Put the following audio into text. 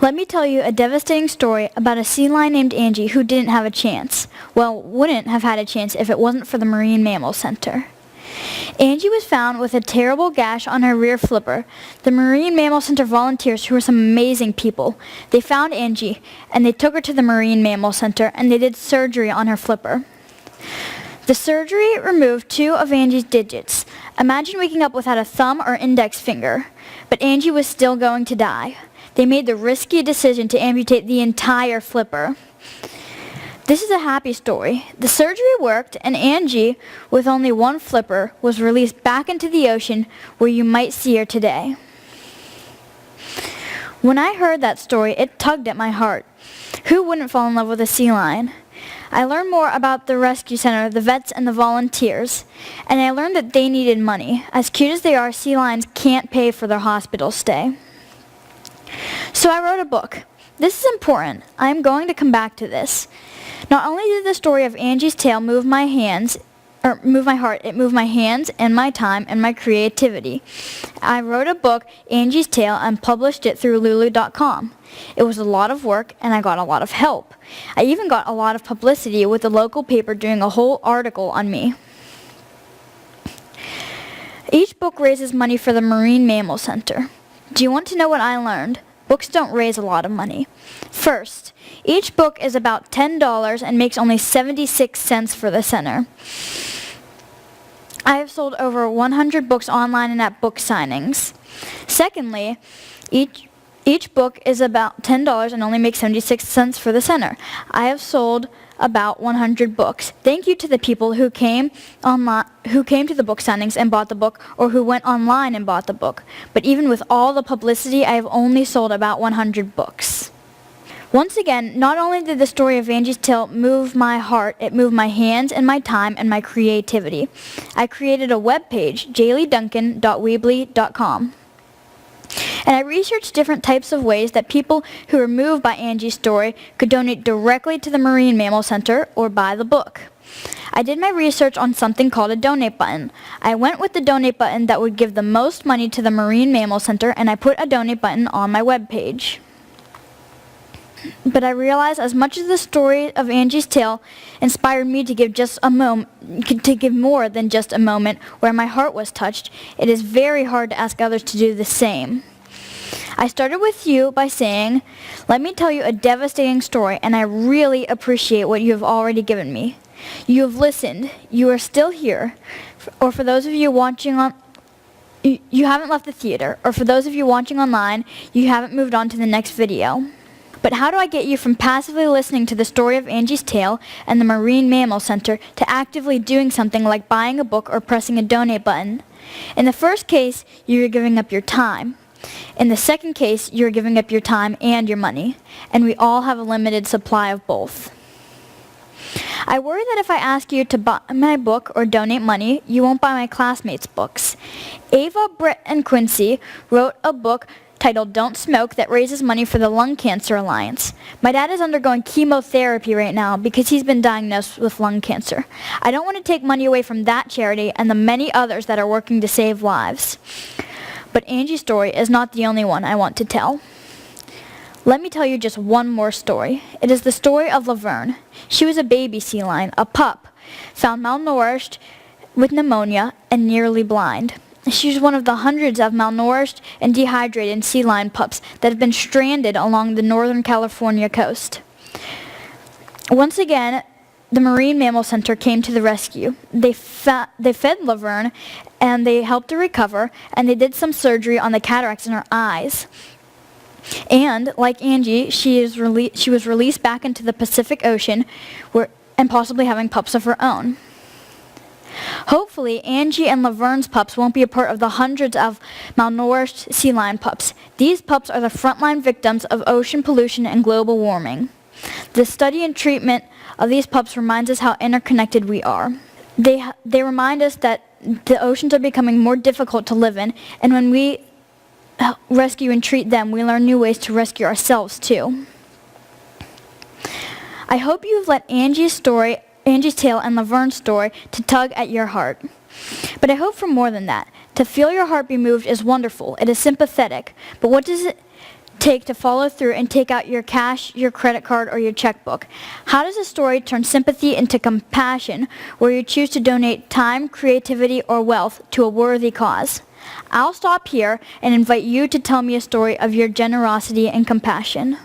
Let me tell you a devastating story about a sea lion named Angie who didn't have a chance. Well, wouldn't have had a chance if it wasn't for the Marine Mammal Center. Angie was found with a terrible gash on her rear flipper. The Marine Mammal Center volunteers, who were some amazing people, they found Angie and they took her to the Marine Mammal Center and they did surgery on her flipper. The surgery removed 2 of Angie's digits. Imagine waking up without a thumb or index finger. But Angie was still going to die. They made the risky decision to amputate the entire flipper. This is a happy story. The surgery worked, and Angie, with only 1 flipper, was released back into the ocean where you might see her today. When I heard that story, it tugged at my heart. Who wouldn't fall in love with a sea lion? I learned more about the rescue center, the vets, and the volunteers, and I learned that they needed money. As cute as they are, sea lions can't pay for their hospital stay. So I wrote a book. This is important. I am going to come back to this. Not only did the story of Angie's tale move my heart, it moved my hands and my time and my creativity. I wrote a book, Angie's Tale, and published it through lulu.com. It was a lot of work, and I got a lot of help. I even got a lot of publicity with the local paper doing a whole article on me. Each book raises money for the Marine Mammal Center. Do you want to know what I learned? Books don't raise a lot of money. First, each book is about $10 and makes only 76 cents for the center. I have sold over 100 books online and at book signings. Secondly, each book is about $10 and only makes 76 cents for the center. I have sold about 100 books. Thank you to the people who came to the book signings and bought the book, or who went online and bought the book. But even with all the publicity, I have only sold about 100 books. Once again, not only did the story of Angie's Tale move my heart, it moved my hands and my time and my creativity. I created a web page, jayleeduncan.weebly.com. And I researched different types of ways that people who were moved by Angie's story could donate directly to the Marine Mammal Center or buy the book. I did my research on something called a donate button. I went with the donate button that would give the most money to the Marine Mammal Center, and I put a donate button on my webpage. But I realized as much as the story of Angie's Tale inspired me to give more than just a moment where my heart was touched, it is very hard to ask others to do the same. I started with you by saying, let me tell you a devastating story, and I really appreciate what you have already given me. You have listened. You are still here. Or for those of you watching you haven't left the theater. Or for those of you watching online, you haven't moved on to the next video. But how do I get you from passively listening to the story of Angie's Tale and the Marine Mammal Center to actively doing something like buying a book or pressing a donate button? In the first case, you're giving up your time. In the second case, you're giving up your time and your money. And we all have a limited supply of both. I worry that if I ask you to buy my book or donate money, you won't buy my classmates' books. Ava, Britt, and Quincy wrote a book titled Don't Smoke that raises money for the Lung Cancer Alliance. My dad is undergoing chemotherapy right now because he's been diagnosed with lung cancer. I don't want to take money away from that charity and the many others that are working to save lives. But Angie's story is not the only one I want to tell. Let me tell you just one more story. It is the story of Laverne. She was a baby sea lion, a pup, found malnourished with pneumonia and nearly blind. She was one of the hundreds of malnourished and dehydrated sea lion pups that have been stranded along the northern California coast. Once again, the Marine Mammal Center came to the rescue. They fed Laverne, and they helped her recover, and they did some surgery on the cataracts in her eyes. And, like Angie, she was released back into the Pacific Ocean and possibly having pups of her own. Hopefully, Angie and Laverne's pups won't be a part of the hundreds of malnourished sea lion pups. These pups are the frontline victims of ocean pollution and global warming. The study and treatment of these pups reminds us how interconnected we are. They remind us that the oceans are becoming more difficult to live in, and when we rescue and treat them, we learn new ways to rescue ourselves too. I hope you've let Angie's Tale and Laverne's story to tug at your heart. But I hope for more than that. To feel your heart be moved is wonderful. It is sympathetic. But what does take to follow through and take out your cash, your credit card, or your checkbook? How does a story turn sympathy into compassion where you choose to donate time, creativity, or wealth to a worthy cause? I'll stop here and invite you to tell me a story of your generosity and compassion.